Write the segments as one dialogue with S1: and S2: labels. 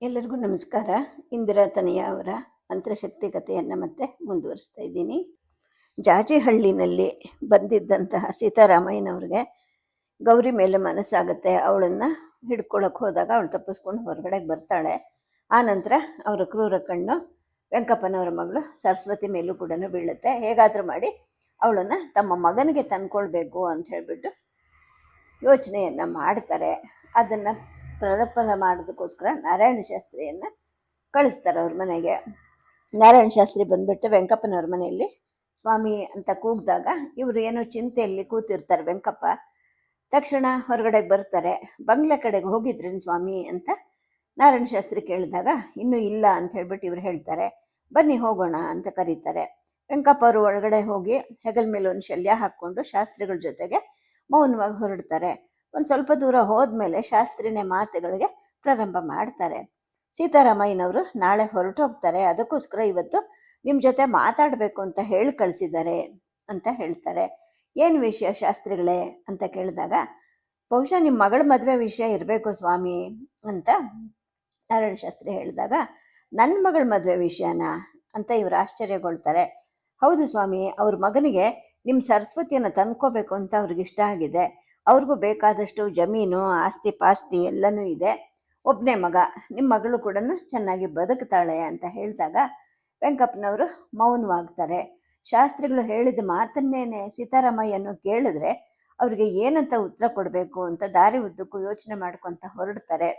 S1: ಎಲ್ಲರಿಗೂ ನಮಸ್ಕಾರ. ಇಂದಿರಾ ತನಯ ಅವರ ಮಂತ್ರಶಕ್ತಿ ಕಥೆಯನ್ನು ಮತ್ತೆ ಮುಂದುವರಿಸ್ತಾ ಇದ್ದೀನಿ. ಜಾಜಿಹಳ್ಳಿನಲ್ಲಿ ಬಂದಿದ್ದಂತಹ ಸೀತಾರಾಮಯ್ಯನವ್ರಿಗೆ ಗೌರಿ ಮೇಲೆ ಮನಸ್ಸಾಗುತ್ತೆ. ಅವಳನ್ನು ಹಿಡ್ಕೊಳಕ್ಕೆ ಹೋದಾಗ ಅವಳು ತಪ್ಪಿಸ್ಕೊಂಡು ಹೊರಗಡೆಗೆ ಬರ್ತಾಳೆ. ಆನಂತರ ಅವರ ಕ್ರೂರ ಕಣ್ಣು ವೆಂಕಪ್ಪನವರ ಮಗಳು ಸರಸ್ವತಿ ಮೇಲೂ ಕೂಡ ಬೀಳುತ್ತೆ. ಹೇಗಾದರೂ ಮಾಡಿ ಅವಳನ್ನು ತಮ್ಮ ಮಗನಿಗೆ ತಂದ್ಕೊಳ್ಬೇಕು ಅಂತ ಹೇಳಿಬಿಟ್ಟು ಯೋಚನೆಯನ್ನು ಮಾಡ್ತಾರೆ. ಅದನ್ನು ಪ್ರಲಪನ ಮಾಡೋದಕ್ಕೋಸ್ಕರ ನಾರಾಯಣ ಶಾಸ್ತ್ರಿಯನ್ನು ಕಳಿಸ್ತಾರೆ ಅವ್ರ ಮನೆಗೆ. ನಾರಾಯಣ ಶಾಸ್ತ್ರಿ ಬಂದುಬಿಟ್ಟು ವೆಂಕಪ್ಪನವ್ರ ಮನೆಯಲ್ಲಿ ಸ್ವಾಮಿ ಅಂತ ಕೂಗಿದಾಗ ಇವರು ಏನೋ ಚಿಂತೆಯಲ್ಲಿ ಕೂತಿರ್ತಾರೆ. ವೆಂಕಪ್ಪ ತಕ್ಷಣ ಹೊರಗಡೆಗೆ ಬರ್ತಾರೆ. ಬಂಗ್ಲೆ ಕಡೆಗೆ ಹೋಗಿದ್ರೇನು ಸ್ವಾಮಿ ಅಂತ ನಾರಾಯಣ ಶಾಸ್ತ್ರಿ ಕೇಳಿದಾಗ ಇನ್ನೂ ಇಲ್ಲ ಅಂತ ಹೇಳ್ಬಿಟ್ಟು ಇವ್ರು ಹೇಳ್ತಾರೆ. ಬನ್ನಿ ಹೋಗೋಣ ಅಂತ ಕರೀತಾರೆ. ವೆಂಕಪ್ಪ ಅವರು ಒಳಗಡೆ ಹೋಗಿ ಹೆಗಲ ಮೇಲೆ ಒಂದು ಶಲ್ಯ ಹಾಕ್ಕೊಂಡು ಶಾಸ್ತ್ರಿಗಳ ಜೊತೆಗೆ ಮೌನವಾಗಿ ಹೊರಡ್ತಾರೆ. ಒಂದು ಸ್ವಲ್ಪ ದೂರ ಹೋದ್ಮೇಲೆ ಶಾಸ್ತ್ರಿನೇ ಮಾತುಗಳಿಗೆ ಪ್ರಾರಂಭ ಮಾಡ್ತಾರೆ. ಸೀತಾರಾಮಯ್ಯನವರು ನಾಳೆ ಹೊರಟು ಹೋಗ್ತಾರೆ, ಅದಕ್ಕೋಸ್ಕರ ಇವತ್ತು ನಿಮ್ಮ ಜೊತೆ ಮಾತಾಡಬೇಕು ಅಂತ ಹೇಳಿ ಕಳಿಸಿದ್ದಾರೆ ಅಂತ ಹೇಳ್ತಾರೆ. ಏನು ವಿಷಯ ಶಾಸ್ತ್ರಿಗಳೇ ಅಂತ ಕೇಳಿದಾಗ ಬಹುಶಃ ನಿಮ್ಮ ಮಗಳ ಮದುವೆ ವಿಷಯ ಇರಬೇಕು ಸ್ವಾಮಿ ಅಂತ ನಾರಾಯಣ ಶಾಸ್ತ್ರಿ ಹೇಳಿದಾಗ ನನ್ನ ಮಗಳ ಮದುವೆ ವಿಷಯನಾ ಅಂತ ಇವರು ಆಶ್ಚರ್ಯಗೊಳ್ತಾರೆ. ಹೌದು ಸ್ವಾಮಿ, ಅವ್ರ ಮಗನಿಗೆ ನಿಮ್ಮ ಸರಸ್ವತಿಯನ್ನು ತಂದ್ಕೋಬೇಕು ಅಂತ ಅವ್ರಿಗಿಷ್ಟ ಆಗಿದೆ. ಅವ್ರಿಗೂ ಬೇಕಾದಷ್ಟು ಜಮೀನು ಆಸ್ತಿ ಪಾಸ್ತಿ ಎಲ್ಲನೂ ಇದೆ. ಒಬ್ಬನೇ ಮಗ, ನಿಮ್ಮ ಮಗಳು ಕೂಡ ಚೆನ್ನಾಗಿ ಬದುಕ್ತಾಳೆ ಅಂತ ಹೇಳಿದಾಗ ವೆಂಕಪ್ಪನವರು ಮೌನವಾಗ್ತಾರೆ. ಶಾಸ್ತ್ರಿಗಳು ಹೇಳಿದ ಮಾತನ್ನೇನೆ ಸೀತಾರಾಮಯ್ಯನು ಕೇಳಿದ್ರೆ ಅವ್ರಿಗೆ ಏನಂತ ಉತ್ತರ ಕೊಡಬೇಕು ಅಂತ ದಾರಿ ಉದ್ದಕ್ಕೂ ಯೋಚನೆ ಮಾಡ್ಕೊತ ಹೊರಡ್ತಾರೆ.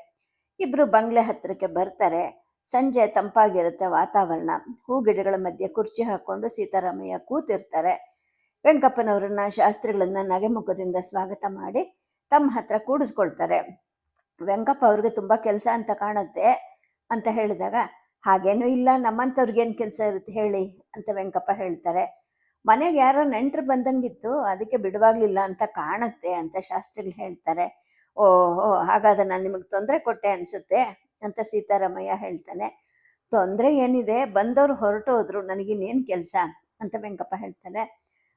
S1: ಇಬ್ಬರು ಬಂಗ್ಲೆ ಹತ್ತಿರಕ್ಕೆ ಬರ್ತಾರೆ. ಸಂಜೆ ತಂಪಾಗಿರುತ್ತೆ ವಾತಾವರಣ. ಹೂಗಿಡಗಳ ಮಧ್ಯೆ ಕುರ್ಚಿ ಹಾಕ್ಕೊಂಡು ಸೀತಾರಾಮಯ್ಯ ಕೂತಿರ್ತಾರೆ. ವೆಂಕಪ್ಪನವರನ್ನ ಶಾಸ್ತ್ರಿಗಳನ್ನ ನಗೆಮುಖದಿಂದ ಸ್ವಾಗತ ಮಾಡಿ ತಮ್ಮ ಹತ್ರ ಕೂಡಿಸ್ಕೊಳ್ತಾರೆ. ವೆಂಕಪ್ಪ ಅವ್ರಿಗೆ ತುಂಬ ಕೆಲಸ ಅಂತ ಕಾಣುತ್ತೆ ಅಂತ ಹೇಳಿದಾಗ ಹಾಗೇನೂ ಇಲ್ಲ, ನಮ್ಮಂಥವ್ರಿಗೇನು ಕೆಲಸ ಇರುತ್ತೆ ಹೇಳಿ ಅಂತ ವೆಂಕಪ್ಪ ಹೇಳ್ತಾರೆ. ಮನೆಗೆ ಯಾರೋ ನೆಂಟರು ಬಂದಂಗಿತ್ತು, ಅದಕ್ಕೆ ಬಿಡುವಾಗಲಿಲ್ಲ ಅಂತ ಕಾಣುತ್ತೆ ಅಂತ ಶಾಸ್ತ್ರಿಗಳು ಹೇಳ್ತಾರೆ. ಓಹೋ, ಹಾಗಾದ್ರೆ ನಾನು ನಿಮಗೆ ತೊಂದರೆ ಕೊಟ್ಟೆ ಅನಿಸುತ್ತೆ ಅಂತ ಸೀತಾರಾಮಯ್ಯ ಹೇಳ್ತಾನೆ. ತೊಂದರೆ ಏನಿದೆ, ಬಂದವರು ಹೊರಟೋದ್ರು, ನನಗಿನ್ನೇನು ಕೆಲಸ ಅಂತ ವೆಂಕಪ್ಪ ಹೇಳ್ತಾನೆ.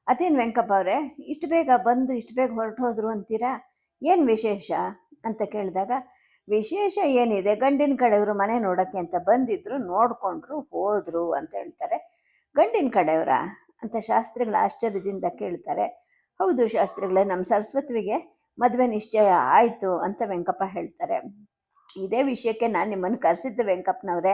S1: ಅದೇನು ವೆಂಕಪ್ಪ ಅವರೇ, ಇಷ್ಟು ಬೇಗ ಬಂದು ಇಷ್ಟು ಬೇಗ ಹೊರಟು ಹೋದ್ರು ಅಂತೀರಾ, ಏನು ವಿಶೇಷ ಅಂತ ಕೇಳಿದಾಗ ವಿಶೇಷ ಏನಿದೆ, ಗಂಡಿನ ಕಡೆಯವರು ಮನೆ ನೋಡೋಕ್ಕೆ ಅಂತ ಬಂದಿದ್ರು, ನೋಡಿಕೊಂಡ್ರು ಹೋದರು ಅಂತ ಹೇಳ್ತಾರೆ. ಗಂಡಿನ ಕಡೆಯವರ ಅಂತ ಶಾಸ್ತ್ರಿಗಳ ಆಶ್ಚರ್ಯದಿಂದ ಕೇಳ್ತಾರೆ. ಹೌದು ಶಾಸ್ತ್ರಿಗಳೇ, ನಮ್ಮ ಸರಸ್ವತಿಗೆ ಮದುವೆ ನಿಶ್ಚಯ ಆಯಿತು ಅಂತ ವೆಂಕಪ್ಪ ಹೇಳ್ತಾರೆ. ಇದೇ ವಿಷಯಕ್ಕೆ ನಾನು ನಿಮ್ಮನ್ನು ಕರೆಸಿದ್ದೆ ವೆಂಕಪ್ಪನವರೇ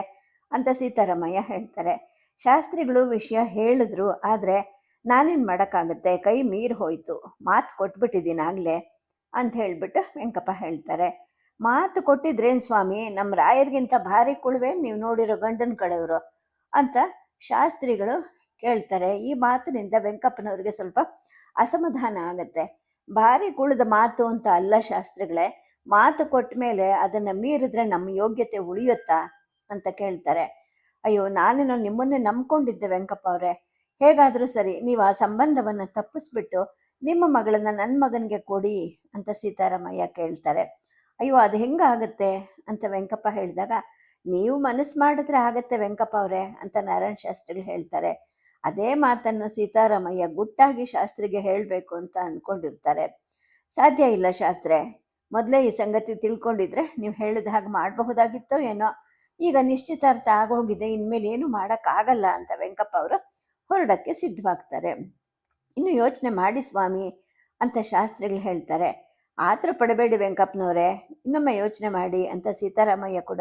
S1: ಅಂತ ಸೀತಾರಾಮಯ್ಯ ಹೇಳ್ತಾರೆ. ಶಾಸ್ತ್ರಿಗಳು ವಿಷಯ ಹೇಳಿದ್ರು, ಆದರೆ ನಾನೇನು ಮಾಡೋಕ್ಕಾಗುತ್ತೆ, ಕೈ ಮೀರಿ ಹೋಯಿತು, ಮಾತು ಕೊಟ್ಬಿಟ್ಟಿದ್ದೀನಿ ಆಗಲೇ ಅಂತ ಹೇಳಿಬಿಟ್ಟು ವೆಂಕಪ್ಪ ಹೇಳ್ತಾರೆ. ಮಾತು ಕೊಟ್ಟಿದ್ರೇನು ಸ್ವಾಮಿ, ನಮ್ಮ ರಾಯರಿಗಿಂತ ಭಾರಿ ಕುಳುವೆ ನೀವು ನೋಡಿರೋ ಗಂಡನ ಕಡೆಯವರು ಅಂತ ಶಾಸ್ತ್ರಿಗಳು ಕೇಳ್ತಾರೆ. ಈ ಮಾತಿನಿಂದ ವೆಂಕಪ್ಪನವ್ರಿಗೆ ಸ್ವಲ್ಪ ಅಸಮಾಧಾನ ಆಗುತ್ತೆ. ಭಾರಿ ಕುಳಿದ ಮಾತು ಅಂತ ಅಲ್ಲ ಶಾಸ್ತ್ರಿಗಳೇ, ಮಾತು ಕೊಟ್ಟ ಮೇಲೆ ಅದನ್ನು ಮೀರಿದ್ರೆ ನಮ್ಮ ಯೋಗ್ಯತೆ ಉಳಿಯುತ್ತಾ ಅಂತ ಕೇಳ್ತಾರೆ. ಅಯ್ಯೋ, ನಾನೇನೋ ನಿಮ್ಮನ್ನೇ ನಂಬ್ಕೊಂಡಿದ್ದೆ ವೆಂಕಪ್ಪ ಅವರೇ, ಹೇಗಾದರೂ ಸರಿ ನೀವು ಆ ಸಂಬಂಧವನ್ನು ತಪ್ಪಿಸ್ಬಿಟ್ಟು ನಿಮ್ಮ ಮಗಳನ್ನು ನನ್ನ ಮಗನಿಗೆ ಕೊಡಿ ಅಂತ ಸೀತಾರಾಮಯ್ಯ ಕೇಳ್ತಾರೆ. ಅಯ್ಯೋ, ಅದು ಹೆಂಗಾಗುತ್ತೆ ಅಂತ ವೆಂಕಪ್ಪ ಹೇಳಿದಾಗ ನೀವು ಮನಸ್ಸು ಮಾಡಿದ್ರೆ ಆಗತ್ತೆ ವೆಂಕಪ್ಪ ಅವರೇ ಅಂತ ನಾರಾಯಣ ಶಾಸ್ತ್ರಿಗಳು ಹೇಳ್ತಾರೆ. ಅದೇ ಮಾತನ್ನು ಸೀತಾರಾಮಯ್ಯ ಗುಟ್ಟಾಗಿ ಶಾಸ್ತ್ರಿಗೆ ಹೇಳಬೇಕು ಅಂತ ಅಂದ್ಕೊಂಡಿರ್ತಾರೆ. ಸಾಧ್ಯ ಇಲ್ಲ ಶಾಸ್ತ್ರೆ, ಮೊದಲೇ ಈ ಸಂಗತಿ ತಿಳ್ಕೊಂಡಿದ್ರೆ ನೀವು ಹೇಳಿದ ಹಾಗೆ ಮಾಡಬಹುದಾಗಿತ್ತೋ ಏನೋ, ಈಗ ನಿಶ್ಚಿತಾರ್ಥ ಆಗೋಗಿದೆ, ಇನ್ಮೇಲೆ ಏನು ಮಾಡೋಕ್ಕಾಗಲ್ಲ ಅಂತ ವೆಂಕಪ್ಪ ಅವರು ಹೊರಡಕ್ಕೆ ಸಿದ್ಧವಾಗ್ತಾರೆ. ಇನ್ನು ಯೋಚನೆ ಮಾಡಿ ಸ್ವಾಮಿ ಅಂತ ಶಾಸ್ತ್ರಿಗಳು ಹೇಳ್ತಾರೆ. ಆತರ ಪಡಬೇಡಿ ವೆಂಕಪ್ಪನವರೇ, ಇನ್ನೊಮ್ಮೆ ಯೋಚನೆ ಮಾಡಿ ಅಂತ ಸೀತಾರಾಮಯ್ಯ ಕೂಡ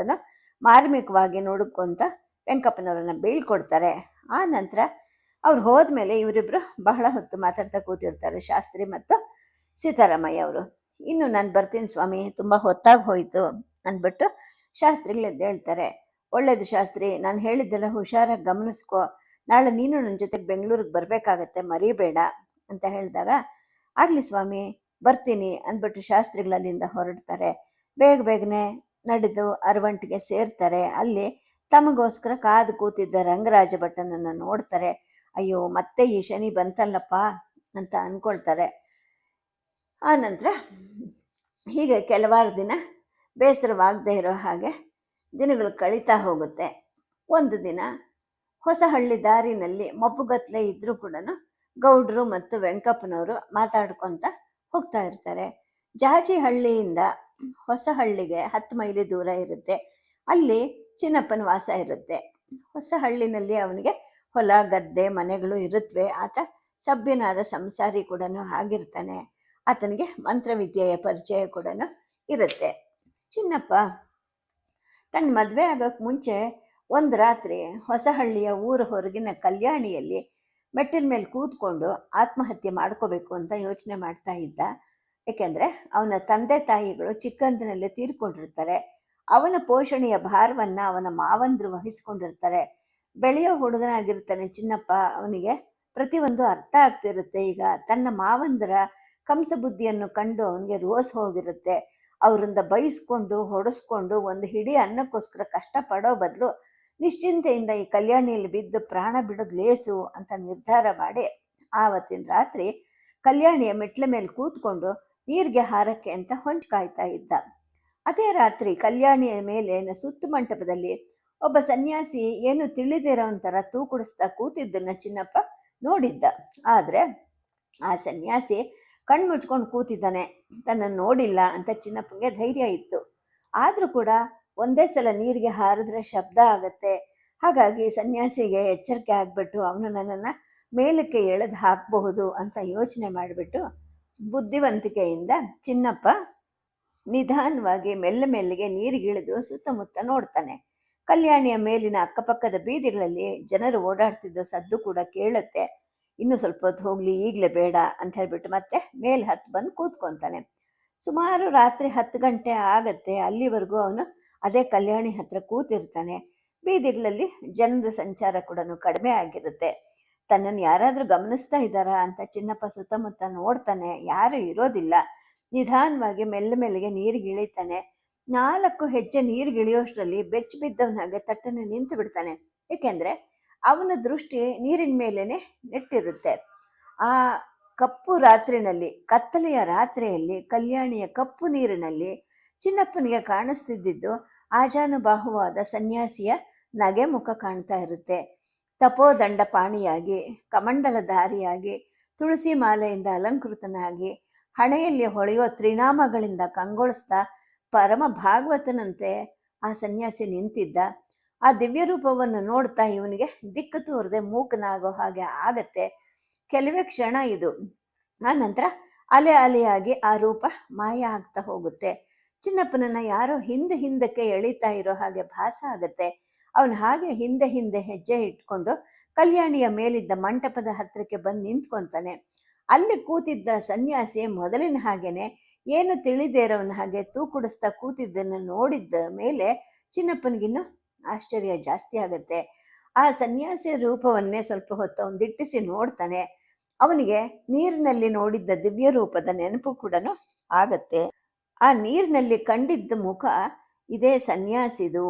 S1: ಮಾರ್ಮಿಕವಾಗಿ ನೋಡ್ಕೊಂತ ವೆಂಕಪ್ಪನವರನ್ನ ಬೀಳ್ಕೊಡ್ತಾರೆ. ಆ ನಂತರ ಅವ್ರು ಹೋದ್ಮೇಲೆ ಇವರಿಬ್ಬರು ಬಹಳ ಹೊತ್ತು ಮಾತಾಡ್ತಾ ಕೂತಿರ್ತಾರೆ, ಶಾಸ್ತ್ರಿ ಮತ್ತು ಸೀತಾರಾಮಯ್ಯ ಅವರು. ಇನ್ನು ನಾನು ಬರ್ತೀನಿ ಸ್ವಾಮಿ, ತುಂಬ ಹೊತ್ತಾಗಿ ಹೋಯಿತು ಅಂದ್ಬಿಟ್ಟು ಶಾಸ್ತ್ರಿಗಳು ಎದ್ದು ಹೇಳ್ತಾರೆ. ಒಳ್ಳೇದು ಶಾಸ್ತ್ರಿ, ನಾನು ಹೇಳಿದ್ದೆಲ್ಲ ಹುಷಾರಾಗಿ ಗಮನಿಸ್ಕೊ, ನಾಳೆ ನೀನು ನನ್ನ ಜೊತೆಗೆ ಬೆಂಗಳೂರಿಗೆ ಬರಬೇಕಾಗತ್ತೆ, ಮರಿಬೇಡ ಅಂತ ಹೇಳಿದಾಗ ಆಗಲಿ ಸ್ವಾಮಿ ಬರ್ತೀನಿ ಅಂದ್ಬಿಟ್ಟು ಶಾಸ್ತ್ರಿಗಳಲ್ಲಿಂದ ಹೊರಡ್ತಾರೆ. ಬೇಗನೆ ನಡೆದು ಅರವಂಟಿಗೆ ಸೇರ್ತಾರೆ. ಅಲ್ಲಿ ತಮಗೋಸ್ಕರ ಕಾದು ಕೂತಿದ್ದ ರಂಗರಾಜ ಭಟ್ಟನನ್ನು ನೋಡ್ತಾರೆ. ಅಯ್ಯೋ, ಮತ್ತೆ ಈ ಶನಿ ಬಂತಲ್ಲಪ್ಪ ಅಂತ ಅಂದ್ಕೊಳ್ತಾರೆ. ಆ ನಂತರ ಹೀಗೆ ಕೆಲವಾರು ದಿನ ಬೇಸರವಾಗದೇ ಇರೋ ಹಾಗೆ ದಿನಗಳು ಕಳೀತಾ ಹೋಗುತ್ತೆ. ಒಂದು ದಿನ ಹೊಸಹಳ್ಳಿ ದಾರಿನಲ್ಲಿ ಮಬ್ಬುಗತ್ತಲೆ ಇದ್ರೂ ಕೂಡ ಗೌಡ್ರು ಮತ್ತು ವೆಂಕಪ್ಪನವರು ಮಾತಾಡ್ಕೊತ ಹೋಗ್ತಾ ಇರ್ತಾರೆ. ಜಾಜಿಹಳ್ಳಿಯಿಂದ ಹೊಸಹಳ್ಳಿಗೆ 10 ಮೈಲಿ ದೂರ ಇರುತ್ತೆ. ಅಲ್ಲಿ ಚಿನ್ನಪ್ಪನ ವಾಸ ಇರುತ್ತೆ. ಹೊಸ ಹಳ್ಳಿನಲ್ಲಿ ಅವನಿಗೆ ಹೊಲ ಗದ್ದೆ ಮನೆಗಳು ಇರುತ್ತವೆ. ಆತ ಸಭ್ಯನಾದ ಸಂಸಾರಿ ಕೂಡ ಆಗಿರ್ತಾನೆ. ಆತನಿಗೆ ಮಂತ್ರವಿದ್ಯೆಯ ಪರಿಚಯ ಕೂಡ ಇರುತ್ತೆ. ಚಿನ್ನಪ್ಪ ತನ್ನ ಮದುವೆ ಆಗೋಕ್ಕೆ ಮುಂಚೆ ಒಂದು ರಾತ್ರಿ ಹೊಸಹಳ್ಳಿಯ ಊರ ಹೊರಗಿನ ಕಲ್ಯಾಣಿಯಲ್ಲಿ ಮೆಟ್ಟಿನ ಮೇಲೆ ಕೂತ್ಕೊಂಡು ಆತ್ಮಹತ್ಯೆ ಮಾಡ್ಕೋಬೇಕು ಅಂತ ಯೋಚನೆ ಮಾಡ್ತಾ ಇದ್ದ. ಏಕೆಂದರೆ ಅವನ ತಂದೆ ತಾಯಿಗಳು ಚಿಕ್ಕಂದಿನಲ್ಲೇ ತೀರ್ಕೊಂಡಿರ್ತಾರೆ. ಅವನ ಪೋಷಣೆಯ ಭಾರವನ್ನು ಅವನ ಮಾವಂದರು ವಹಿಸ್ಕೊಂಡಿರ್ತಾರೆ. ಬೆಳೆಯೋ ಹುಡುಗನಾಗಿರ್ತಾನೆ ಚಿನ್ನಪ್ಪ. ಅವನಿಗೆ ಪ್ರತಿಯೊಂದು ಅರ್ಥ ಆಗ್ತಿರುತ್ತೆ. ಈಗ ತನ್ನ ಮಾವಂದರ ಕಂಸ ಬುದ್ಧಿಯನ್ನು ಕಂಡು ಅವನಿಗೆ ರೋಸ್ ಹೋಗಿರುತ್ತೆ. ಅವರಿಂದ ಬೈಸ್ಕೊಂಡು ಹೊಡೆಸ್ಕೊಂಡು ಒಂದು ಹಿಡಿ ಅನ್ನಕ್ಕೋಸ್ಕರ ಕಷ್ಟಪಡೋ ಬದಲು ನಿಶ್ಚಿಂತೆಯಿಂದ ಈ ಕಲ್ಯಾಣಿಯಲ್ಲಿ ಬಿದ್ದು ಪ್ರಾಣ ಬಿಡೋದು ಲೇಸು ಅಂತ ನಿರ್ಧಾರ ಮಾಡಿ ಆವತ್ತಿನ ರಾತ್ರಿ ಕಲ್ಯಾಣಿಯ ಮೆಟ್ಲ ಮೇಲೆ ಕೂತ್ಕೊಂಡು ನೀರಿಗೆ ಹಾರಕ್ಕೆ ಅಂತ ಹೊಂಚು ಕಾಯ್ತಾ ಇದ್ದ. ಅದೇ ರಾತ್ರಿ ಕಲ್ಯಾಣಿಯ ಮೇಲಿನ ಸುತ್ತು ಮಂಟಪದಲ್ಲಿ ಒಬ್ಬ ಸನ್ಯಾಸಿ ಏನು ತಿಳಿದಿರೋ ಒಂಥರ ತೂಕುಡಿಸ್ತಾ ಕೂತಿದ್ದನ್ನ ಚಿನ್ನಪ್ಪ ನೋಡಿದ್ದ. ಆದರೆ ಆ ಸನ್ಯಾಸಿ ಕಣ್ಮುಚ್ಕೊಂಡು ಕೂತಿದ್ದಾನೆ. ತನ್ನನ್ನು ನೋಡಿಲ್ಲ ಅಂತ ಚಿನ್ನಪ್ಪನಿಗೆ ಧೈರ್ಯ ಇತ್ತು. ಆದರೂ ಕೂಡ ಒಂದೇ ಸಲ ನೀರಿಗೆ ಹಾರಿದ್ರೆ ಶಬ್ದ ಆಗತ್ತೆ. ಹಾಗಾಗಿ ಸನ್ಯಾಸಿಗೆ ಎಚ್ಚರಿಕೆ ಆಗಿಬಿಟ್ಟು ಅವನು ನನ್ನನ್ನು ಮೇಲಕ್ಕೆ ಎಳೆದು ಹಾಕಬಹುದು ಅಂತ ಯೋಚನೆ ಮಾಡಿಬಿಟ್ಟು ಬುದ್ಧಿವಂತಿಕೆಯಿಂದ ಚಿನ್ನಪ್ಪ ನಿಧಾನವಾಗಿ ಮೆಲ್ಲಗೆ ನೀರಿಗಿಳಿದು ಸುತ್ತಮುತ್ತ ನೋಡ್ತಾನೆ. ಕಲ್ಯಾಣಿಯ ಮೇಲಿನ ಅಕ್ಕಪಕ್ಕದ ಬೀದಿಗಳಲ್ಲಿ ಜನರು ಓಡಾಡ್ತಿದ್ದ ಸದ್ದು ಕೂಡ ಕೇಳುತ್ತೆ. ಇನ್ನೂ ಸ್ವಲ್ಪ ಹೊತ್ತು ಹೋಗಲಿ, ಈಗಲೇ ಬೇಡ ಅಂತ ಹೇಳ್ಬಿಟ್ಟು ಮತ್ತೆ ಮೇಲೆ ಹತ್ತು ಬಂದು ಕೂತ್ಕೊತಾನೆ. ಸುಮಾರು ರಾತ್ರಿ 10 ಗಂಟೆ ಆಗತ್ತೆ. ಅಲ್ಲಿವರೆಗೂ ಅವನು ಅದೇ ಕಲ್ಯಾಣಿ ಹತ್ರ ಕೂತಿರ್ತಾನೆ. ಬೀದಿಗಳಲ್ಲಿ ಜನರ ಸಂಚಾರ ಕೂಡ ಕಡಿಮೆ ಆಗಿರುತ್ತೆ. ತನ್ನನ್ನು ಯಾರಾದರೂ ಗಮನಿಸ್ತಾ ಇದ್ದಾರಾ ಅಂತ ಚಿನ್ನಪ್ಪ ಸುತ್ತಮುತ್ತ ನೋಡ್ತಾನೆ. ಯಾರೂ ಇರೋದಿಲ್ಲ. ನಿಧಾನವಾಗಿ ಮೆಲ್ಲಗೆ ನೀರಿಗೆ ಇಳಿತಾನೆ. 4 ಹೆಜ್ಜೆ ನೀರಿಗೆ ಇಳಿಯೋಷ್ಟರಲ್ಲಿ ಬೆಚ್ಚ ಬಿದ್ದವನಾಗೆ ತಟ್ಟನೆ ನಿಂತು ಬಿಡ್ತಾನೆ. ಏಕೆಂದರೆ ಅವನ ದೃಷ್ಟಿ ನೀರಿನ ಮೇಲೇನೆ ನೆಟ್ಟಿರುತ್ತೆ. ಆ ಕಪ್ಪು ರಾತ್ರಿನಲ್ಲಿ, ಕತ್ತಲೆಯ ರಾತ್ರಿಯಲ್ಲಿ ಕಲ್ಯಾಣಿಯ ಕಪ್ಪು ನೀರಿನಲ್ಲಿ ಚಿನ್ನಪ್ಪನಿಗೆ ಕಾಣಿಸ್ತಿದ್ದಿದ್ದು ಆಜಾನುಬಾಹುವಾದ ಸನ್ಯಾಸಿಯ ನಗೆ ಮುಖ ಕಾಣ್ತಾ ಇರುತ್ತೆ. ತಪೋದಂಡ ಪಾಣಿಯಾಗಿ, ಕಮಂಡಲಧಾರಿಯಾಗಿ, ತುಳಸಿ ಮಾಲೆಯಿಂದ ಅಲಂಕೃತನಾಗಿ, ಹಣೆಯಲ್ಲಿ ಹೊಳೆಯೋ ತ್ರಿನಾಮಗಳಿಂದ ಕಂಗೊಳಿಸ್ತಾ ಪರಮ ಭಾಗವತನಂತೆ ಆ ಸನ್ಯಾಸಿ ನಿಂತಿದ್ದ. ಆ ದಿವ್ಯ ರೂಪವನ್ನು ನೋಡ್ತಾ ಇವನಿಗೆ ದಿಕ್ಕು ತೋರದೆ ಮೂಕನಾಗೋ ಹಾಗೆ ಆಗತ್ತೆ. ಕೆಲವೇ ಕ್ಷಣ ಇದು. ಆ ನಂತರ ಅಲೆಯಾಗಿ ಆ ರೂಪ ಮಾಯ ಆಗ್ತಾ ಹೋಗುತ್ತೆ. ಚಿನ್ನಪ್ಪನನ್ನ ಯಾರೋ ಹಿಂದಕ್ಕೆ ಎಳಿತಾ ಇರೋ ಹಾಗೆ ಭಾಸ ಆಗತ್ತೆ. ಅವನು ಹಾಗೆ ಹಿಂದೆ ಹೆಜ್ಜೆ ಇಟ್ಕೊಂಡು ಕಲ್ಯಾಣಿಯ ಮೇಲಿದ್ದ ಮಂಟಪದ ಹತ್ರಕ್ಕೆ ಬಂದು ನಿಂತ್ಕೊತಾನೆ. ಅಲ್ಲಿ ಕೂತಿದ್ದ ಸನ್ಯಾಸಿ ಮೊದಲಿನ ಹಾಗೇನೆ ಏನು ತಿಳಿದೇ ಇರೋವನ ಹಾಗೆ ತೂಕುಡಿಸ್ತಾ ಕೂತಿದ್ದನ್ನು ನೋಡಿದ್ದ ಮೇಲೆ ಚಿನ್ನಪ್ಪನಿಗಿನ್ನು ಆಶ್ಚರ್ಯ ಜಾಸ್ತಿ ಆಗತ್ತೆ. ಆ ಸನ್ಯಾಸಿಯ ರೂಪವನ್ನೇ ಸ್ವಲ್ಪ ಹೊತ್ತು ಅವನು ದಿಟ್ಟಿಸಿ ನೋಡ್ತಾನೆ. ಅವನಿಗೆ ನೀರಿನಲ್ಲಿ ನೋಡಿದ್ದ ದಿವ್ಯ ರೂಪದ ನೆನಪು ಕೂಡ ಆಗತ್ತೆ. ಆ ನೀರಿನಲ್ಲಿ ಕಂಡಿದ್ದ ಮುಖ ಇದೇ ಸನ್ಯಾಸಿದು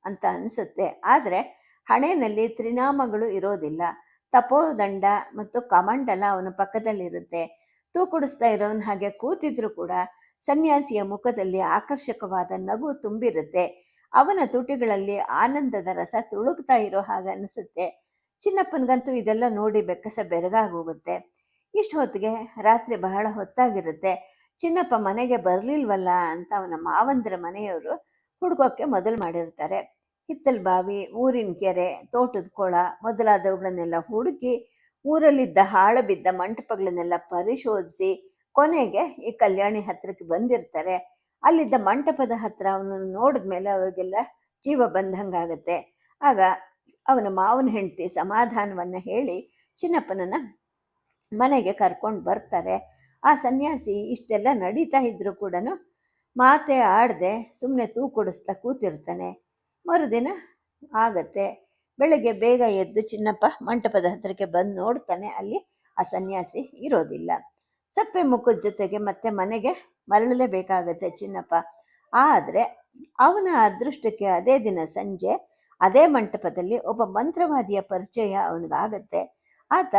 S1: ಅಂತ ಅನಿಸುತ್ತೆ. ಆದರೆ ಹಣೆಯಲ್ಲಿ ತ್ರಿನಾಮಗಳು ಇರೋದಿಲ್ಲ. ತಪೋದಂಡ ಮತ್ತು ಕಮಂಡಲ ಅವನ ಪಕ್ಕದಲ್ಲಿರುತ್ತೆ. ತೂಕುಡಿಸ್ತಾ ಇರೋವನ ಹಾಗೆ ಕೂತಿದ್ರು ಕೂಡ ಸನ್ಯಾಸಿಯ ಮುಖದಲ್ಲಿ ಆಕರ್ಷಕವಾದ ನಗು ತುಂಬಿರುತ್ತೆ. ಅವನ ತುಟಿಗಳಲ್ಲಿ ಆನಂದದ ರಸ ತುಳುಕ್ತಾ ಇರೋ ಹಾಗೆ ಅನಿಸುತ್ತೆ. ಚಿನ್ನಪ್ಪನಿಗಂತೂ ಇದೆಲ್ಲ ನೋಡಿ ಬೆಕ್ಕಸ ಬೆರಗಾಗೋಗುತ್ತೆ. ಇಷ್ಟು ಹೊತ್ತಿಗೆ ರಾತ್ರಿ ಬಹಳ ಹೊತ್ತಾಗಿರುತ್ತೆ. ಚಿನ್ನಪ್ಪ ಮನೆಗೆ ಬರಲಿಲ್ವಲ್ಲ ಅಂತ ಅವನ ಮಾವಂದರ ಮನೆಯವರು ಹುಡುಕೋಕ್ಕೆ ಮೊದಲು ಮಾಡಿರ್ತಾರೆ. ಹಿತ್ತಲ ಬಾವಿ, ಊರಿನ ಕೆರೆ, ತೋಟದ ಕೊಳ ಮೊದಲಾದವುಗಳನ್ನೆಲ್ಲ ಹುಡುಕಿ ಊರಲ್ಲಿದ್ದ ಹಾಳು ಬಿದ್ದ ಮಂಟಪಗಳನ್ನೆಲ್ಲ ಪರಿಶೋಧಿಸಿ ಕೊನೆಗೆ ಈ ಕಲ್ಯಾಣಿ ಹತ್ರಕ್ಕೆ ಬಂದಿರ್ತಾರೆ. ಅಲ್ಲಿದ್ದ ಮಂಟಪದ ಹತ್ರ ಅವನನ್ನು ನೋಡಿದ್ಮೇಲೆ ಅವ್ರಿಗೆಲ್ಲ ಜೀವ ಬಂದಂಗಾಗತ್ತೆ. ಆಗ ಅವನ ಮಾವನ ಹೆಂಡತಿ ಸಮಾಧಾನವನ್ನು ಹೇಳಿ ಚಿನ್ನಪ್ಪನನ್ನ ಮನೆಗೆ ಕರ್ಕೊಂಡು ಬರ್ತಾರೆ. ಆ ಸನ್ಯಾಸಿ ಇಷ್ಟೆಲ್ಲ ನಡೀತಾ ಇದ್ರು ಕೂಡ ಮಾತೆ ಆಡದೆ ಸುಮ್ಮನೆ ತೂಕುಡಿಸ್ತಾ ಕೂತಿರ್ತಾನೆ. ಮರುದಿನ ಆಗತ್ತೆ. ಬೆಳಗ್ಗೆ ಬೇಗ ಎದ್ದು ಚಿನ್ನಪ್ಪ ಮಂಟಪದ ಹತ್ರಕ್ಕೆ ಬಂದು ನೋಡ್ತಾನೆ. ಅಲ್ಲಿ ಆ ಸನ್ಯಾಸಿ ಇರೋದಿಲ್ಲ. ಸಪ್ಪೆ ಮುಖದ ಜೊತೆಗೆ ಮತ್ತೆ ಮನೆಗೆ ಮರಳಲೇಬೇಕಾಗತ್ತೆ ಚಿನ್ನಪ್ಪ. ಆದರೆ ಅವನ ಅದೃಷ್ಟಕ್ಕೆ ಅದೇ ದಿನ ಸಂಜೆ ಅದೇ ಮಂಟಪದಲ್ಲಿ ಒಬ್ಬ ಮಂತ್ರವಾದಿಯ ಪರಿಚಯ ಅವನಿಗಾಗತ್ತೆ. ಆತ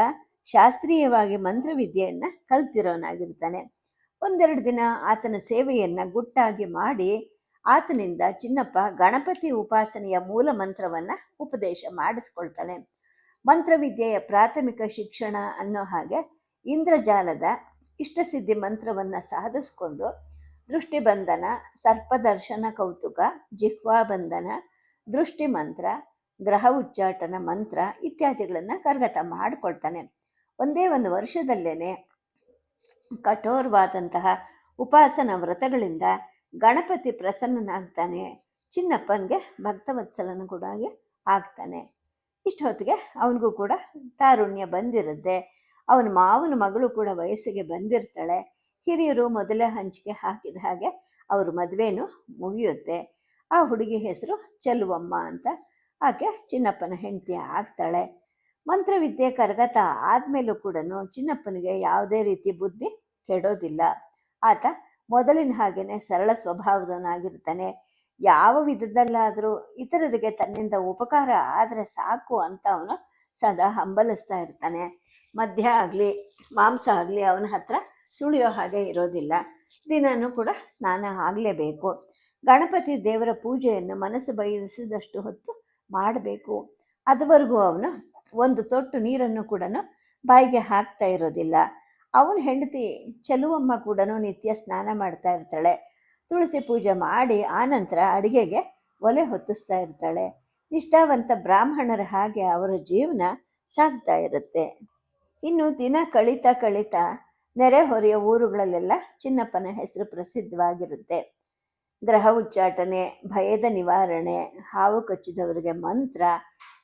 S1: ಶಾಸ್ತ್ರೀಯವಾಗಿ ಮಂತ್ರವಿದ್ಯೆಯನ್ನು ಕಲ್ತಿರೋನಾಗಿರ್ತಾನೆ. 1-2 ದಿನ ಆತನ ಸೇವೆಯನ್ನು ಗುಟ್ಟಾಗಿ ಮಾಡಿ ಆತನಿಂದ ಚಿನ್ನಪ್ಪ ಗಣಪತಿ ಉಪಾಸನೆಯ ಮೂಲ ಮಂತ್ರವನ್ನು ಉಪದೇಶ ಮಾಡಿಸ್ಕೊಳ್ತಾನೆ. ಮಂತ್ರವಿದ್ಯೆಯ ಪ್ರಾಥಮಿಕ ಶಿಕ್ಷಣ ಅನ್ನೋ ಹಾಗೆ ಇಂದ್ರಜಾಲದ ಇಷ್ಟಸಿದ್ಧಿ ಮಂತ್ರವನ್ನು ಸಾಧಿಸ್ಕೊಂಡು ದೃಷ್ಟಿಬಂಧನ, ಸರ್ಪದರ್ಶನ ಕೌತುಕ, ಜಿಹ್ವಾಬಂಧನ, ದೃಷ್ಟಿ ಮಂತ್ರ, ಗ್ರಹ ಉಚ್ಚಾಟನ ಮಂತ್ರ ಇತ್ಯಾದಿಗಳನ್ನು ಕರಗತ ಮಾಡಿಕೊಳ್ತಾನೆ. ಒಂದೇ ಒಂದು ವರ್ಷದಲ್ಲೇನೆ ಕಠೋರವಾದಂತಹ ಉಪಾಸನ ವ್ರತಗಳಿಂದ ಗಣಪತಿ ಪ್ರಸನ್ನನಾಗ್ತಾನೆ. ಚಿನ್ನಪ್ಪನಿಗೆ ಭಕ್ತವತ್ಸಲನು ಕೂಡ ಆಗ್ತಾನೆ. ಇಷ್ಟು ಹೊತ್ತಿಗೆ ಅವನಿಗೂ ಕೂಡ ತಾರುಣ್ಯ ಬಂದಿರುತ್ತೆ. ಅವನ ಮಾವನ ಮಗಳು ಕೂಡ ವಯಸ್ಸಿಗೆ ಬಂದಿರ್ತಾಳೆ. ಹಿರಿಯರು ಮೊದಲೇ ಹಂಚಿಕೆ ಹಾಕಿದ ಹಾಗೆ ಅವ್ರ ಮದುವೆನೂ ಮುಗಿಯುತ್ತೆ. ಆ ಹುಡುಗಿ ಹೆಸರು ಚೆಲುವಮ್ಮ ಅಂತ. ಆಕೆ ಚಿನ್ನಪ್ಪನ ಹೆಂಡತಿ ಆಗ್ತಾಳೆ. ಮಂತ್ರವಿದ್ಯೆ ಕರಗತ ಆದಮೇಲೂ ಕೂಡ ಚಿನ್ನಪ್ಪನಿಗೆ ಯಾವುದೇ ರೀತಿ ಬುದ್ಧಿ ಕೆಡೋದಿಲ್ಲ. ಆತ ಮೊದಲಿನ ಹಾಗೇನೆ ಸರಳ ಸ್ವಭಾವದವನಾಗಿರ್ತಾನೆ. ಯಾವ ವಿಧದಲ್ಲಾದರೂ ಇತರರಿಗೆ ತನ್ನಿಂದ ಉಪಕಾರ ಆದರೆ ಸಾಕು ಅಂತ ಅವನು ಸದಾ ಹಂಬಲಿಸ್ತಾ ಇರ್ತಾನೆ. ಮದ್ಯ ಆಗಲಿ ಮಾಂಸ ಆಗಲಿ ಅವನ ಹತ್ರ ಸುಳಿಯೋ ಹಾಗೆ ಇರೋದಿಲ್ಲ. ದಿನವೂ ಕೂಡ ಸ್ನಾನ ಆಗಲೇಬೇಕು. ಗಣಪತಿ ದೇವರ ಪೂಜೆಯನ್ನು ಮನಸ್ಸು ಬಯಸಿದಷ್ಟು ಹೊತ್ತು ಮಾಡಬೇಕು. ಅದುವರೆಗೂ ಅವನು ಒಂದು ತೊಟ್ಟು ನೀರನ್ನು ಕೂಡ ಬಾಯಿಗೆ ಹಾಕ್ತಾ ಇರೋದಿಲ್ಲ. ಅವನ ಹೆಂಡತಿ ಚೆಲುವಮ್ಮ ಕೂಡ ನಿತ್ಯ ಸ್ನಾನ ಮಾಡ್ತಾ ಇರ್ತಾಳೆ. ತುಳಸಿ ಪೂಜೆ ಮಾಡಿ ಆನಂತರ ಅಡುಗೆಗೆ ಒಲೆ ಹೊತ್ತಿಸ್ತಾ ಇರ್ತಾಳೆ. ನಿಷ್ಠಾವಂತ ಬ್ರಾಹ್ಮಣರ ಹಾಗೆ ಅವರ ಜೀವನ ಸಾಗ್ತಾ ಇರುತ್ತೆ. ಇನ್ನು ದಿನ ಕಳೀತಾ ನೆರೆಹೊರೆಯ ಊರುಗಳಲ್ಲೆಲ್ಲ ಚಿನ್ನಪ್ಪನ ಹೆಸರು ಪ್ರಸಿದ್ಧವಾಗಿರುತ್ತೆ. ಗ್ರಹ ಉಚ್ಚಾಟನೆ, ಭಯದ ನಿವಾರಣೆ, ಹಾವು ಕಚ್ಚಿದವರಿಗೆ ಮಂತ್ರ,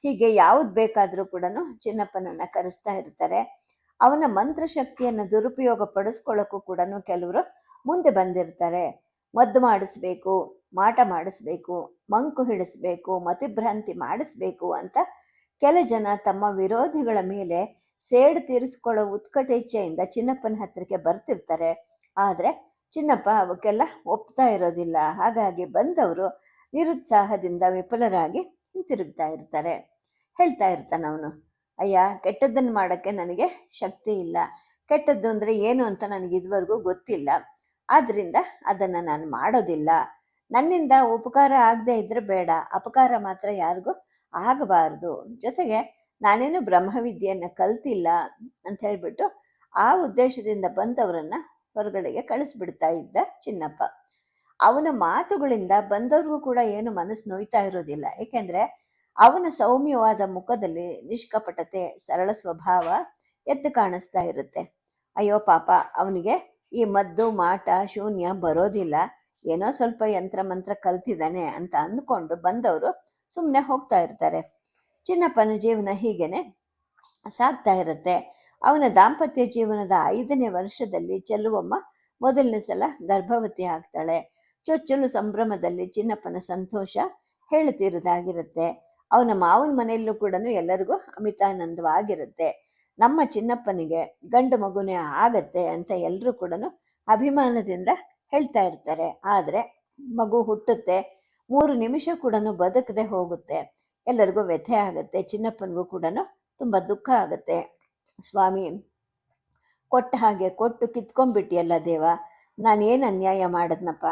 S1: ಹೀಗೆ ಯಾವುದು ಬೇಕಾದರೂ ಕೂಡ ಚಿನ್ನಪ್ಪನನ್ನು ಕರೆಸ್ತಾ ಇರ್ತಾರೆ. ಅವನ ಮಂತ್ರಶಕ್ತಿಯನ್ನು ದುರುಪಯೋಗ ಪಡಿಸ್ಕೊಳ್ಳೋಕ್ಕೂ ಕೂಡ ಕೆಲವರು ಮುಂದೆ ಬಂದಿರ್ತಾರೆ. ಮದ್ದು ಮಾಡಿಸ್ಬೇಕು, ಮಾಟ ಮಾಡಿಸ್ಬೇಕು, ಮಂಕು ಹಿಡಿಸ್ಬೇಕು, ಮತಿಭ್ರಾಂತಿ ಮಾಡಿಸ್ಬೇಕು ಅಂತ ಕೆಲ ಜನ ತಮ್ಮ ವಿರೋಧಿಗಳ ಮೇಲೆ ಸೇಡು ತೀರಿಸ್ಕೊಳ್ಳೋ ಉತ್ಕಟೇಚ್ಛೆಯಿಂದ ಚಿನ್ನಪ್ಪನ ಹತ್ತಿರಕ್ಕೆ ಬರ್ತಿರ್ತಾರೆ. ಆದರೆ ಚಿನ್ನಪ್ಪ ಅವಕ್ಕೆಲ್ಲ ಒಪ್ತಾ ಇರೋದಿಲ್ಲ. ಹಾಗಾಗಿ ಬಂದವರು ನಿರುತ್ಸಾಹದಿಂದ ವಿಫಲರಾಗಿ ಹಿಂತಿರುಗ್ತಾ ಇರ್ತಾರೆ. ಹೇಳ್ತಾ ಇರ್ತಾನೆ ಅವನು, ಅಯ್ಯ, ಕೆಟ್ಟದ್ದನ್ನು ಮಾಡೋಕ್ಕೆ ನನಗೆ ಶಕ್ತಿ ಇಲ್ಲ. ಕೆಟ್ಟದ್ದು ಅಂದರೆ ಏನು ಅಂತ ನನಗೆ ಇದುವರೆಗೂ ಗೊತ್ತಿಲ್ಲ. ಆದ್ದರಿಂದ ಅದನ್ನು ನಾನು ಮಾಡೋದಿಲ್ಲ. ನನ್ನಿಂದ ಉಪಕಾರ ಆಗದೆ ಇದ್ದರೆ ಬೇಡ, ಅಪಕಾರ ಮಾತ್ರ ಯಾರಿಗೂ ಆಗಬಾರ್ದು. ಜೊತೆಗೆ ನಾನೇನು ಬ್ರಹ್ಮವಿದ್ಯೆಯನ್ನು ಕಲ್ತಿಲ್ಲ ಅಂತ ಹೇಳಿಬಿಟ್ಟು ಆ ಉದ್ದೇಶದಿಂದ ಬಂದವರನ್ನು ಹೊರಗಡೆಗೆ ಕಳಿಸ್ಬಿಡ್ತಾ ಇದ್ದ ಚಿನ್ನಪ್ಪ. ಅವನ ಮಾತುಗಳಿಂದ ಬಂದವ್ರಿಗೂ ಕೂಡ ಏನು ಮನಸ್ಸು ನೋಯ್ತಾ ಇರೋದಿಲ್ಲ. ಏಕೆಂದರೆ ಅವನ ಸೌಮ್ಯವಾದ ಮುಖದಲ್ಲಿ ನಿಷ್ಕಪಟತೆ, ಸರಳ ಸ್ವಭಾವ ಎದ್ದು ಕಾಣಿಸ್ತಾ ಇರುತ್ತೆ. ಅಯ್ಯೋ ಪಾಪ, ಅವನಿಗೆ ಈ ಮದ್ದು ಮಾಟ ಶೂನ್ಯ ಬರೋದಿಲ್ಲ, ಏನೋ ಸ್ವಲ್ಪ ಯಂತ್ರ ಮಂತ್ರ ಕಲ್ತಿದ್ದಾನೆ ಅಂತ ಅಂದ್ಕೊಂಡು ಬಂದವರು ಸುಮ್ಮನೆ ಹೋಗ್ತಾ ಇರ್ತಾರೆ. ಚಿನ್ನಪ್ಪನ ಜೀವನ ಹೀಗೇನೆ ಸಾಗ್ತಾ ಇರುತ್ತೆ. ಅವನ ದಾಂಪತ್ಯ ಜೀವನದ 5ನೇ ವರ್ಷದಲ್ಲಿ ಚೆಲುವಮ್ಮ ಮೊದಲನೇ ಸಲ ಗರ್ಭವತಿ ಆಗ್ತಾಳೆ. ಚೊಚ್ಚಲು ಸಂಭ್ರಮದಲ್ಲಿ ಚಿನ್ನಪ್ಪನ ಸಂತೋಷ ಹೇಳುತ್ತೀರದಾಗಿರುತ್ತೆ. ಅವನ ಮಾವನ ಮನೆಯಲ್ಲೂ ಕೂಡ ಎಲ್ಲರಿಗೂ ಅಮಿತಾನಂದವಾಗಿರುತ್ತೆ. ನಮ್ಮ ಚಿನ್ನಪ್ಪನಿಗೆ ಗಂಡು ಮಗುನೇ ಆಗತ್ತೆ ಅಂತ ಎಲ್ಲರೂ ಕೂಡ ಅಭಿಮಾನದಿಂದ ಹೇಳ್ತಾ ಇರ್ತಾರೆ. ಆದರೆ ಮಗು ಹುಟ್ಟುತ್ತೆ, 3 ನಿಮಿಷ ಕೂಡ ಬದುಕದೆ ಹೋಗುತ್ತೆ. ಎಲ್ಲರಿಗೂ ವ್ಯಥೆ ಆಗುತ್ತೆ. ಚಿನ್ನಪ್ಪನಿಗೂ ಕೂಡ ತುಂಬ ದುಃಖ ಆಗುತ್ತೆ. ಸ್ವಾಮಿ, ಕೊಟ್ಟ ಹಾಗೆ ಕೊಟ್ಟು ಕಿತ್ಕೊಂಡ್ಬಿಟ್ಟಿಯಲ್ಲ ದೇವ, ನಾನೇನು ಅನ್ಯಾಯ ಮಾಡಿದ್ನಪ್ಪ,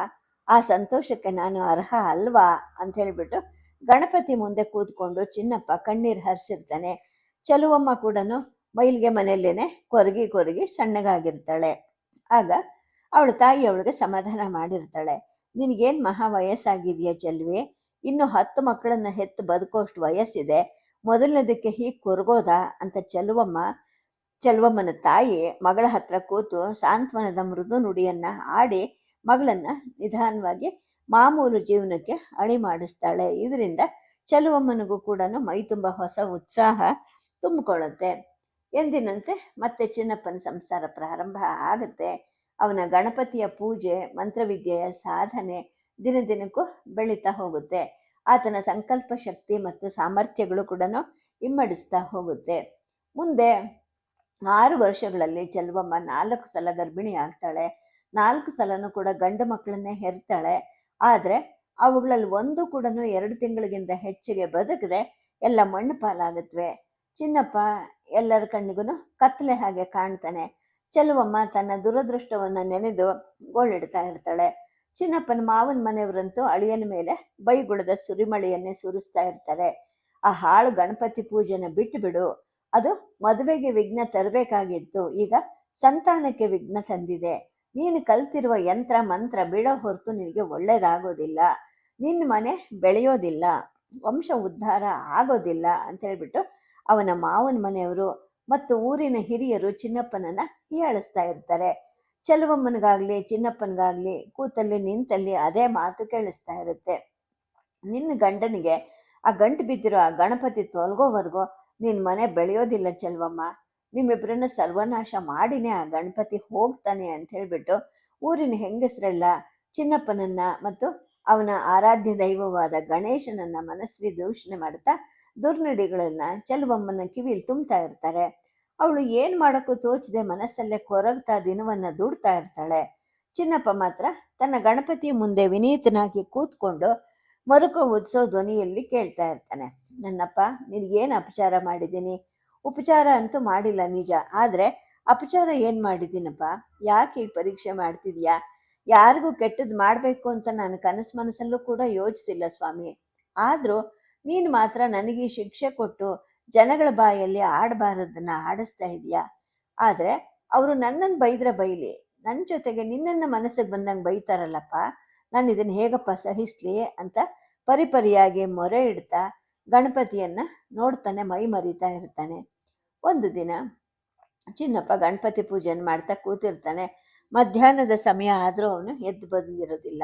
S1: ಆ ಸಂತೋಷಕ್ಕೆ ನಾನು ಅರ್ಹ ಅಲ್ವಾ ಅಂತ ಹೇಳಿಬಿಟ್ಟು ಗಣಪತಿ ಮುಂದೆ ಕೂತ್ಕೊಂಡು ಚಿನ್ನಪ್ಪ ಕಣ್ಣೀರು ಹರಿಸಿರ್ತಾನೆ. ಚೆಲುವಮ್ಮ ಕೂಡ ಮೈಲಿಗೆ ಮನೆಯಲ್ಲೇನೆ ಕೊರಗಿ ಸಣ್ಣಗಾಗಿರ್ತಾಳೆ. ಆಗ ಅವಳ ತಾಯಿ ಅವಳಿಗೆ ಸಮಾಧಾನ ಮಾಡಿರ್ತಾಳೆ. ನಿನಗೇನು ಮಹಾ ವಯಸ್ಸಾಗಿದೆಯಾ ಚೆಲುವೆ, ಇನ್ನು 10 ಮಕ್ಕಳನ್ನು ಹೆತ್ತು ಬದುಕೋಷ್ಟು ವಯಸ್ಸಿದೆ, ಮೊದಲನೇದಕ್ಕೆ ಹೀಗೆ ಕೊರಗೋದಾ ಅಂತ ಚೆಲುವಮ್ಮನ ತಾಯಿ ಮಗಳ ಹತ್ರ ಕೂತು ಸಾಂತ್ವನದ ಮೃದು ನುಡಿಯನ್ನು ಆಡಿ ಮಗಳನ್ನು ನಿಧಾನವಾಗಿ ಮಾಮೂಲು ಜೀವನಕ್ಕೆ ಅಣಿ ಮಾಡಿಸ್ತಾಳೆ. ಇದರಿಂದ ಚೆಲುವಮ್ಮನಿಗೂ ಕೂಡ ಮೈ ತುಂಬ ಹೊಸ ಉತ್ಸಾಹ ತುಂಬಿಕೊಳ್ಳುತ್ತೆ. ಎಂದಿನಂತೆ ಮತ್ತೆ ಚಿನ್ನಪ್ಪನ ಸಂಸಾರ ಪ್ರಾರಂಭ ಆಗುತ್ತೆ. ಅವನ ಗಣಪತಿಯ ಪೂಜೆ, ಮಂತ್ರವಿದ್ಯೆಯ ಸಾಧನೆ ದಿನಕ್ಕೂ ಬೆಳೀತಾ ಹೋಗುತ್ತೆ. ಆತನ ಸಂಕಲ್ಪ ಶಕ್ತಿ ಮತ್ತು ಸಾಮರ್ಥ್ಯಗಳು ಕೂಡ ಇಮ್ಮಡಿಸ್ತಾ ಹೋಗುತ್ತೆ. ಮುಂದೆ 6 ವರ್ಷಗಳಲ್ಲಿ ಚೆಲುವಮ್ಮ 4 ಸಲ ಗರ್ಭಿಣಿ ಆಗ್ತಾಳೆ. 4 ಸಲನೂ ಕೂಡ ಗಂಡು ಮಕ್ಕಳನ್ನೇ ಹೆರ್ತಾಳೆ. ಆದರೆ ಅವುಗಳಲ್ಲಿ ಒಂದು ಕೂಡ 2 ತಿಂಗಳಿಗಿಂತ ಹೆಚ್ಚಿಗೆ ಬದುಕದೆ ಎಲ್ಲ ಮಣ್ಣು ಪಾಲಾಗುತ್ತವೆ. ಚಿನ್ನಪ್ಪ ಎಲ್ಲರ ಕಣ್ಣಿಗೂ ಕತ್ತಲೆ ಹಾಗೆ ಕಾಣ್ತಾನೆ. ಚೆಲುವಮ್ಮ ತನ್ನ ದುರದೃಷ್ಟವನ್ನು ನೆನೆದು ಗೋಳಿಡ್ತಾ ಇರ್ತಾಳೆ. ಚಿನ್ನಪ್ಪನ ಮಾವನ ಮನೆಯವರಂತೂ ಅಳಿಯನ ಮೇಲೆ ಬೈಗುಳದ ಸುರಿಮಳೆಯನ್ನೇ ಸುರಿಸ್ತಾ ಇರ್ತಾರೆ. ಆ ಹಾಳು ಗಣಪತಿ ಪೂಜೆನ ಬಿಟ್ಟು ಬಿಡು, ಅದು ಮದುವೆಗೆ ವಿಘ್ನ ತರಬೇಕಾಗಿತ್ತು, ಈಗ ಸಂತಾನಕ್ಕೆ ವಿಘ್ನ ತಂದಿದೆ. ನೀನು ಕಲ್ತಿರುವ ಯಂತ್ರ ಮಂತ್ರ ಬಿಡೋ ಹೊರತು ನಿನಗೆ ಒಳ್ಳೇದಾಗೋದಿಲ್ಲ, ನಿನ್ನ ಮನೆ ಬೆಳೆಯೋದಿಲ್ಲ, ವಂಶ ಉದ್ಧಾರ ಆಗೋದಿಲ್ಲ ಅಂತ ಹೇಳ್ಬಿಟ್ಟು ಅವನ ಮಾವನ ಮನೆಯವರು ಮತ್ತು ಊರಿನ ಹಿರಿಯರು ಚಿನ್ನಪ್ಪನನ್ನ ಹೀಯಾಳಿಸ್ತಾ ಇರ್ತಾರೆ. ಚೆಲುವಮ್ಮನಿಗಾಗ್ಲಿ ಚಿನ್ನಪ್ಪನಿಗಾಗ್ಲಿ ಕೂತಲ್ಲಿ ನಿಂತಲ್ಲಿ ಅದೇ ಮಾತು ಕೇಳಿಸ್ತಾ ಇರುತ್ತೆ. ನಿನ್ನ ಗಂಡನಿಗೆ ಆ ಗಂಟು ಬಿದ್ದಿರೋ ಆ ಗಣಪತಿ ತೊಲಗೋವರೆಗೂ ನಿನ್ನ ಮನೆ ಬೆಳೆಯೋದಿಲ್ಲ ಚೆಲುವಮ್ಮ, ನಿಮ್ಮಿಬ್ಬರನ್ನ ಸರ್ವನಾಶ ಮಾಡಿನೇ ಆ ಗಣಪತಿ ಹೋಗ್ತಾನೆ ಅಂತ ಹೇಳ್ಬಿಟ್ಟು ಊರಿನ ಹೆಂಗಸರೆಲ್ಲ ಚಿನ್ನಪ್ಪನನ್ನ ಮತ್ತು ಅವನ ಆರಾಧ್ಯ ದೈವವಾದ ಗಣೇಶನನ್ನ ಮನಸ್ವಿ ದೂಷಣೆ ಮಾಡ್ತಾ ದುರ್ನುಡಿಗಳನ್ನ ಚೆಲುವಮ್ಮನ ಕಿವಿಲಿ ತುಂಬ್ತಾ ಇರ್ತಾರೆ. ಅವಳು ಏನು ಮಾಡೋಕ್ಕೂ ತೋಚದೆ ಮನಸ್ಸಲ್ಲೇ ಕೊರಗ್ತಾ ದಿನವನ್ನ ದೂಡ್ತಾ ಇರ್ತಾಳೆ. ಚಿನ್ನಪ್ಪ ಮಾತ್ರ ತನ್ನ ಗಣಪತಿಯ ಮುಂದೆ ವಿನೀತನಾಗಿ ಕೂತ್ಕೊಂಡು ಮರುಕ ಉತ್ಸವ ಧ್ವನಿಯಲ್ಲಿ ಕೇಳ್ತಾ ಇರ್ತಾನೆ, ನನ್ನಪ್ಪ ನಿನಗೇನು ಅಪಚಾರ ಮಾಡಿದ್ದೀನಿ? ಉಪಚಾರ ಅಂತೂ ಮಾಡಿಲ್ಲ ನಿಜ, ಆದರೆ ಅಪಚಾರ ಏನು ಮಾಡಿದ್ದೀನಪ್ಪ? ಯಾಕೆ ಈ ಪರೀಕ್ಷೆ ಮಾಡ್ತಿದ್ಯಾ? ಯಾರಿಗೂ ಕೆಟ್ಟದ್ದು ಮಾಡಬೇಕು ಅಂತ ನಾನು ಕನಸು ಮನಸ್ಸಲ್ಲೂ ಕೂಡ ಯೋಚಿಸಿಲ್ಲ ಸ್ವಾಮಿ. ಆದರೂ ನೀನು ಮಾತ್ರ ನನಗೆ ಶಿಕ್ಷೆ ಕೊಟ್ಟು ಜನಗಳ ಬಾಯಲ್ಲಿ ಆಡಬಾರದನ್ನ ಆಡಿಸ್ತಾ ಇದೆಯಾ. ಆದರೆ ಅವರು ನನ್ನನ್ನು ಬೈದ್ರೆ ಬೈಲಿ, ನನ್ನ ಜೊತೆಗೆ ನಿನ್ನನ್ನು ಮನಸ್ಸಿಗೆ ಬಂದಂಗೆ ಬೈತಾರಲ್ಲಪ್ಪ, ನಾನು ಇದನ್ನು ಹೇಗಪ್ಪ ಸಹಿಸ್ಲಿ ಅಂತ ಪರಿಪರಿಯಾಗಿ ಮೊರೆ ಇಡ್ತಾ ಗಣಪತಿಯನ್ನ ನೋಡ್ತಾನೆ, ಮೈ ಮರಿತಾ ಇರ್ತಾನೆ. ಒಂದು ದಿನ ಚಿನ್ನಪ್ಪ ಗಣಪತಿ ಪೂಜೆಯನ್ನು ಮಾಡ್ತಾ ಕೂತಿರ್ತಾನೆ. ಮಧ್ಯಾಹ್ನದ ಸಮಯ ಆದರೂ ಅವನು ಎದ್ದು ಬಂದಿರೋದಿಲ್ಲ.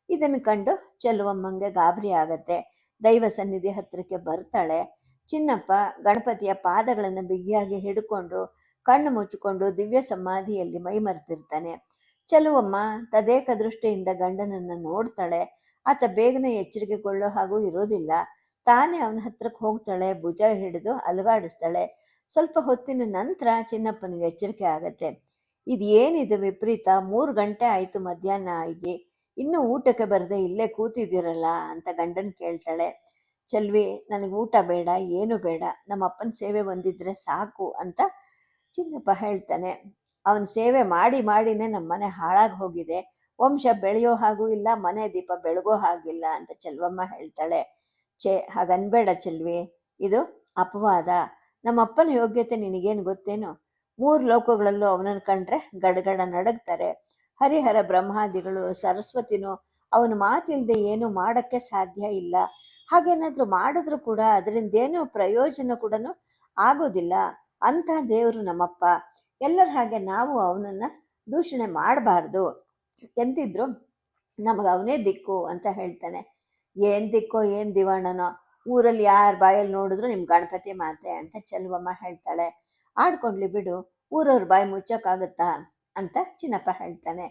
S1: ಇದನ್ನು ಕಂಡು ಚೆಲುವಮ್ಮಂಗೆ ಗಾಬರಿ ಆಗತ್ತೆ. ದೈವ ಸನ್ನಿಧಿ ಹತ್ತಿರಕ್ಕೆ ಬರ್ತಾಳೆ. ಚಿನ್ನಪ್ಪ ಗಣಪತಿಯ ಪಾದಗಳನ್ನು ಬಿಗಿಯಾಗಿ ಹಿಡ್ಕೊಂಡು ಕಣ್ಣು ಮುಚ್ಚಿಕೊಂಡು ದಿವ್ಯ ಸಮಾಧಿಯಲ್ಲಿ ಮೈ ಮರೆತಿರ್ತಾನೆ. ಚೆಲುವಮ್ಮ ತದೇಕ ದೃಷ್ಟಿಯಿಂದ ಗಂಡನನ್ನು ನೋಡ್ತಾಳೆ. ಆತ ಬೇಗನೆ ಎಚ್ಚರಿಕೆಗೊಳ್ಳೋ ಹಾಗೂ ಇರೋದಿಲ್ಲ. ತಾನೇ ಅವನ ಹತ್ರಕ್ಕೆ ಹೋಗ್ತಾಳೆ, ಭುಜ ಹಿಡಿದು ಅಲುಗಾಡಿಸ್ತಾಳೆ. ಸ್ವಲ್ಪ ಹೊತ್ತಿನ ನಂತರ ಚಿನ್ನಪ್ಪನಿಗೆ ಎಚ್ಚರಿಕೆ ಆಗತ್ತೆ. ಇದು ಏನಿದೆ ವಿಪರೀತ, 3 ಗಂಟೆ ಆಯಿತು ಮಧ್ಯಾಹ್ನ ಆಗಿ, ಇನ್ನೂ ಊಟಕ್ಕೆ ಬರದೆ ಇಲ್ಲೇ ಕೂತಿದ್ದೀರಲ್ಲ ಅಂತ ಗಂಡನ ಕೇಳ್ತಾಳೆ. ಚೆಲ್ವಿ, ನನಗೆ ಊಟ ಬೇಡ, ಏನು ಬೇಡ, ನಮ್ಮ ಅಪ್ಪನ ಸೇವೆ ಹೊಂದಿದ್ರೆ ಸಾಕು ಅಂತ ಚಿನ್ನಪ್ಪ ಹೇಳ್ತಾನೆ. ಅವನ ಸೇವೆ ಮಾಡಿ ಮಾಡಿನೇ ನಮ್ಮ ಮನೆ ಹಾಳಾಗಿ ಹೋಗಿದೆ, ವಂಶ ಬೆಳೆಯೋ ಹಾಗೂ ಇಲ್ಲ, ಮನೆ ದೀಪ ಬೆಳಗೋ ಹಾಗಿಲ್ಲ ಅಂತ ಚೆಲುವಮ್ಮ ಹೇಳ್ತಾಳೆ. ಹಾಗನ್ಬೇಡ ಚೆಲ್ವಿ, ಇದು ಅಪವಾದ. ನಮ್ಮ ಅಪ್ಪನ ಯೋಗ್ಯತೆ ನಿನಗೇನು ಗೊತ್ತೇನು? 3 ಲೋಕಗಳಲ್ಲೂ ಅವನನ್ನು ಕಂಡ್ರೆ ಗಡಗಡ ನಡಗ್ತಾರೆ. ಹರಿಹರ ಬ್ರಹ್ಮಾದಿಗಳು ಸರಸ್ವತಿನೂ ಅವನ ಮಾತಿಲ್ಲದೆ ಏನು ಮಾಡೋಕ್ಕೆ ಸಾಧ್ಯ ಇಲ್ಲ. ಹಾಗೇನಾದರೂ ಮಾಡಿದ್ರೂ ಕೂಡ ಅದರಿಂದೇನೂ ಪ್ರಯೋಜನ ಕೂಡ ಆಗೋದಿಲ್ಲ. ಅಂಥ ದೇವರು ನಮ್ಮಪ್ಪ. ಎಲ್ಲರ ಹಾಗೆ ನಾವು ಅವನನ್ನು ದೂಷಣೆ ಮಾಡಬಾರ್ದು, ಎಂದಿದ್ರು ನಮಗೆ ಅವನೇ ದಿಕ್ಕು ಅಂತ ಹೇಳ್ತಾನೆ. ಏನು ದಿಕ್ಕೋ ಏನು ದಿವಾಣನೋ, ಊರಲ್ಲಿ ಯಾರ ಬಾಯಲ್ಲಿ ನೋಡಿದ್ರು ನಿಮ್ಮ ಗಣಪತಿ ಮಾತೆ ಅಂತ ಚೆಲುವಮ್ಮ ಹೇಳ್ತಾಳೆ. ಆಡ್ಕೊಂಡ್ಲಿ ಬಿಡು, ಊರವ್ರ ಬಾಯಿ ಮುಚ್ಚೋಕ್ಕಾಗತ್ತಾ ಅಂತ ಚಿನ್ನಪ್ಪ ಹೇಳ್ತಾನೆ.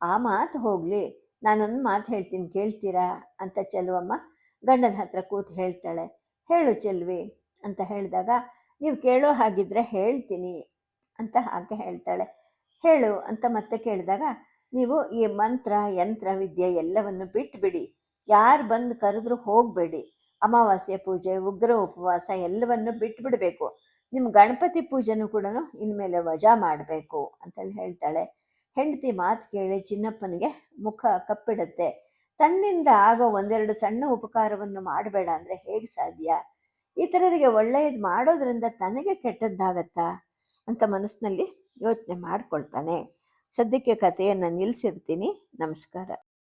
S1: ಆ ಮಾತು ಹೋಗಲಿ, ನಾನೊಂದು ಮಾತು ಹೇಳ್ತೀನಿ ಕೇಳ್ತೀರಾ ಅಂತ ಚೆಲುವಮ್ಮ ಗಂಡನ ಹತ್ರ ಕೂತು ಹೇಳ್ತಾಳೆ. ಹೇಳು ಚೆಲ್ವಿ ಅಂತ ಹೇಳಿದಾಗ, ನೀವು ಕೇಳೋ ಹಾಗಿದ್ರೆ ಹೇಳ್ತೀನಿ ಅಂತ ಆಕೆ ಹೇಳ್ತಾಳೆ. ಹೇಳು ಅಂತ ಮತ್ತೆ ಕೇಳಿದಾಗ, ನೀವು ಈ ಮಂತ್ರ ಯಂತ್ರ ವಿದ್ಯೆ ಎಲ್ಲವನ್ನು ಬಿಟ್ಟುಬಿಡಿ, ಯಾರು ಬಂದು ಕರೆದ್ರೂ ಹೋಗಬೇಡಿ, ಅಮಾವಾಸ್ಯೆ ಪೂಜೆ ಉಗ್ರ ಉಪವಾಸ ಎಲ್ಲವನ್ನು ಬಿಟ್ಬಿಡಬೇಕು, ನಿಮ್ಮ ಗಣಪತಿ ಪೂಜೆನೂ ಕೂಡ ಇನ್ಮೇಲೆ ವಜಾ ಮಾಡಬೇಕು ಅಂತೇಳಿ ಹೇಳ್ತಾಳೆ. ಹೆಂಡತಿ ಮಾತು ಕೇಳಿ ಚಿನ್ನಪ್ಪನಿಗೆ ಮುಖ ಕಪ್ಪಿಡುತ್ತೆ. ತನ್ನಿಂದ ಆಗೋ 1-2 ಸಣ್ಣ ಉಪಕಾರವನ್ನು ಮಾಡಬೇಡ ಅಂದರೆ ಹೇಗೆ ಸಾಧ್ಯ? ಇತರರಿಗೆ ಒಳ್ಳೆಯದು ಮಾಡೋದ್ರಿಂದ ತನಗೆ ಕೆಟ್ಟದ್ದಾಗತ್ತಾ ಅಂತ ಮನಸ್ಸಿನಲ್ಲಿ ಯೋಚನೆ ಮಾಡ್ಕೊಳ್ತಾನೆ. ಸದ್ಯಕ್ಕೆ ಕಥೆಯನ್ನು ನಿಲ್ಲಿಸಿರ್ತೀನಿ. ನಮಸ್ಕಾರ.